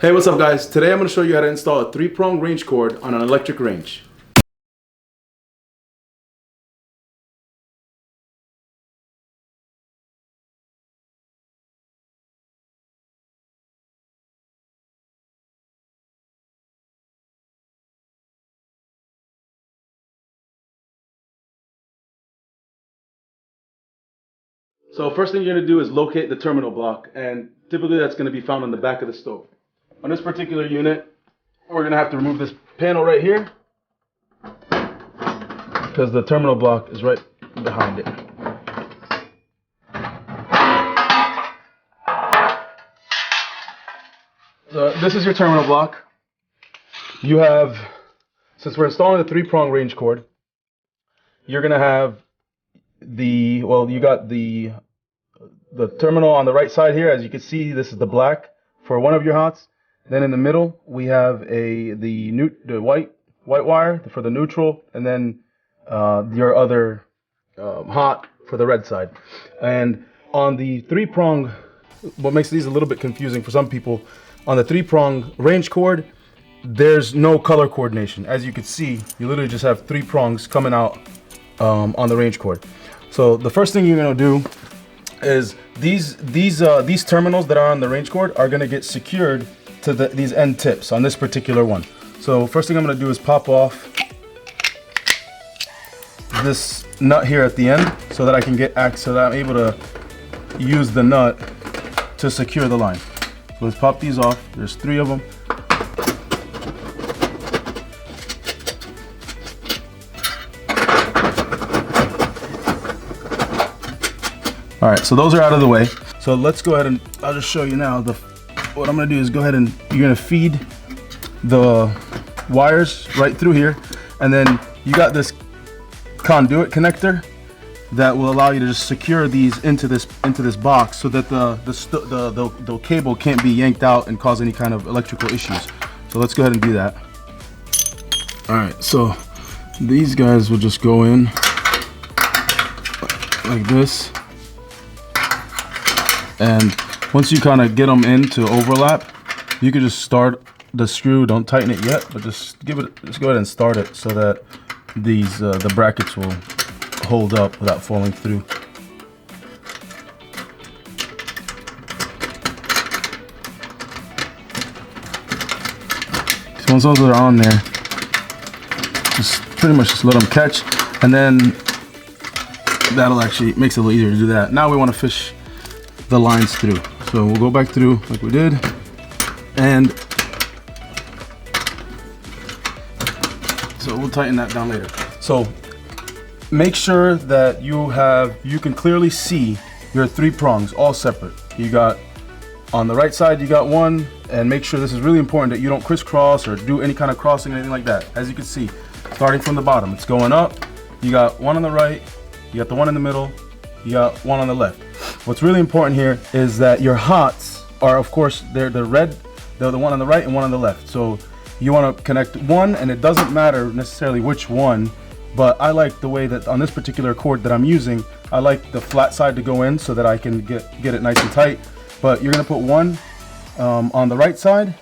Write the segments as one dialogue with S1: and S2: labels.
S1: Hey, what's up guys? Today I'm going to show you how to install a 3-prong range cord on an electric range. So first thing you're going to do is locate the terminal block, and typically that's going to be found on the back of the stove. On this particular unit, we're going to have to remove this panel right here because the terminal block is right behind it. So this is your terminal block. You have, since we're installing the 3-prong range cord, you're going to have you got the terminal on the right side here. As you can see, this is the black for one of your hots. Then in the middle we have the white wire for the neutral, and then your other hot for the red side. And on the 3-prong, what makes these a little bit confusing for some people, on the 3-prong range cord, there's no color coordination. As you can see, you literally just have 3 prongs coming out on the range cord. So the first thing you're gonna do is these terminals that are on the range cord are gonna get secured to these end tips on this particular one. So first thing I'm gonna do is pop off this nut here at the end so that I can get access, so that I'm able to use the nut to secure the line. So let's pop these off. There's 3 of them. All right, so those are out of the way. So let's go ahead and I'll just show you now. What I'm gonna do is go ahead and you're gonna feed the wires right through here, and then you got this conduit connector that will allow you to just secure these into this box so that the cable can't be yanked out and cause any kind of electrical issues. So let's go ahead and do that. All right, so these guys will just go in like this. And once you kind of get them in to overlap, you can just start the screw. Don't tighten it yet, but just go ahead and start it so that the brackets will hold up without falling through. So once those are on there, just pretty much just let them catch, and then that'll actually makes it a little easier to do that. Now we want to fish the lines through. So we'll go back through like we did, and so we'll tighten that down later. So make sure that you can clearly see your 3 prongs all separate. You got on the right side, you got one, and make sure, this is really important, that you don't crisscross or do any kind of crossing or anything like that. As you can see, starting from the bottom, it's going up. You got one on the right, you got the one in the middle, you got one on the left. What's really important here is that your hots are, of course, they're the red, they're the one on the right and one on the left. So you want to connect one, and it doesn't matter necessarily which one, but I like the way that on this particular cord that I'm using, I like the flat side to go in so that I can get it nice and tight. But you're gonna put one on the right side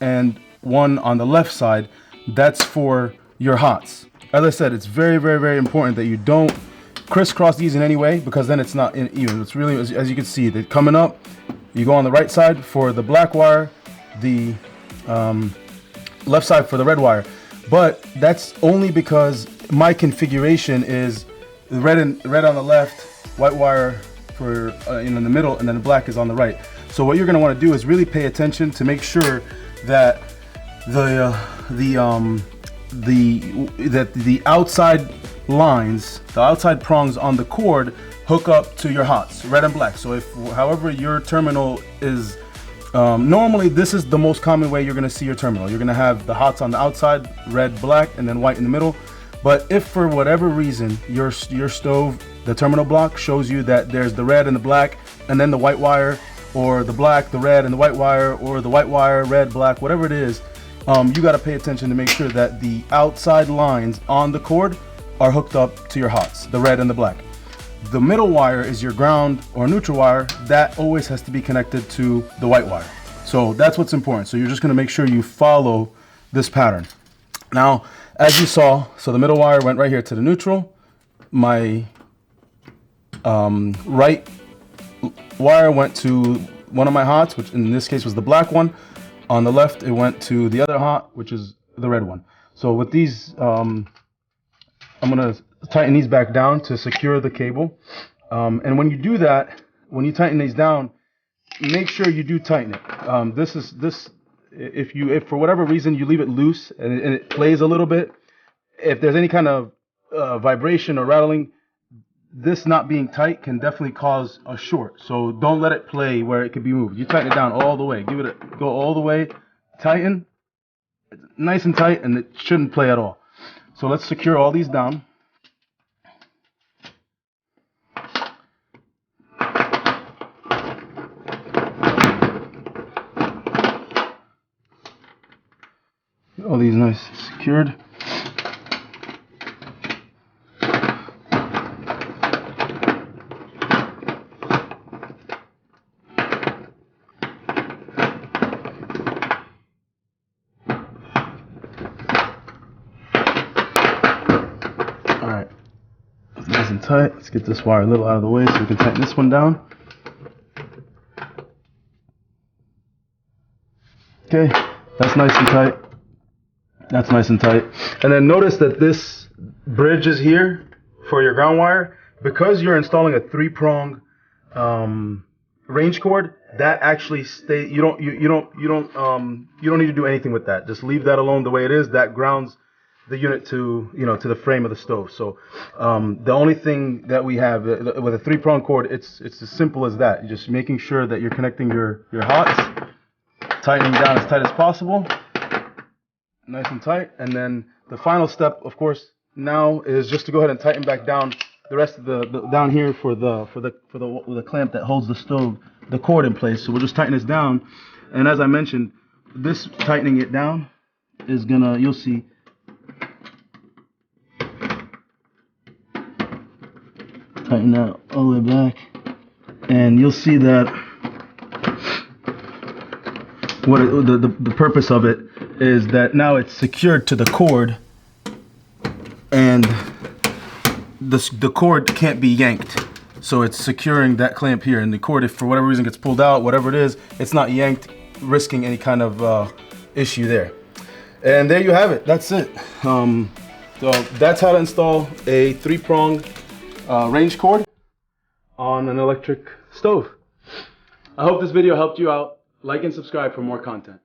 S1: and one on the left side. That's for your hots. As I said, it's very, very, very important that you don't crisscross these in any way, because then it's not even. It's really, as you can see, they're coming up. You go on the right side for the black wire, the left side for the red wire. But that's only because my configuration is red on the left, white wire for in the middle, and then the black is on the right. So what you're going to want to do is really pay attention to make sure that the outside lines, the outside prongs on the cord hook up to your hots, red and black. So however your terminal is, normally this is the most common way you're going to see your terminal. You're going to have the hots on the outside, red, black, and then white in the middle. But if for whatever reason your stove, the terminal block shows you that there's the red and the black, and then the white wire, or the black, the red, and the white wire, or the white wire, red, black, whatever it is, you got to pay attention to make sure that the outside lines on the cord are hooked up to your hots, the red and the black. The middle wire is your ground or neutral wire. That always has to be connected to the white wire. So that's what's important. So you're just going to make sure you follow this pattern. Now, as you saw, so the middle wire went right here to the neutral. My right wire went to one of my hots, which in this case was the black one. On the left, it went to the other hot, which is the red one. So with these, I'm gonna tighten these back down to secure the cable. And when you do that, when you tighten these down, make sure you do tighten it. If for whatever reason you leave it loose and it plays a little bit, if there's any kind of vibration or rattling, this not being tight can definitely cause a short. So don't let it play where it could be moved. You tighten it down all the way. Go all the way, tighten, nice and tight, and it shouldn't play at all. So let's secure all these down. All these nice secured. Alright, that's nice and tight. Let's get this wire a little out of the way so we can tighten this one down. Okay, that's nice and tight. That's nice and tight. And then notice that this bridge is here for your ground wire. Because you're installing a 3-prong range cord, that actually stay. You don't need to do anything with that. Just leave that alone the way it is. That grounds the unit to to the frame of the stove. So the only thing that we have with a 3-prong cord, it's as simple as that. You're just making sure that you're connecting your hots, tightening down as tight as possible. Nice and tight, and then the final step, of course, now is just to go ahead and tighten back down the rest of the down here for the clamp that holds the stove, the cord in place. So we'll just tighten this down, and as I mentioned, this tightening it down is gonna, you'll see, tighten that all the way back, and you'll see that the purpose of it is that now it's secured to the cord, and the cord can't be yanked. So it's securing that clamp here, and the cord, if for whatever reason gets pulled out, whatever it is, it's not yanked, risking any kind of issue there. And there you have it. That's it. So that's how to install a 3-prong range cord on an electric stove. I hope this video helped you out. Like and subscribe for more content.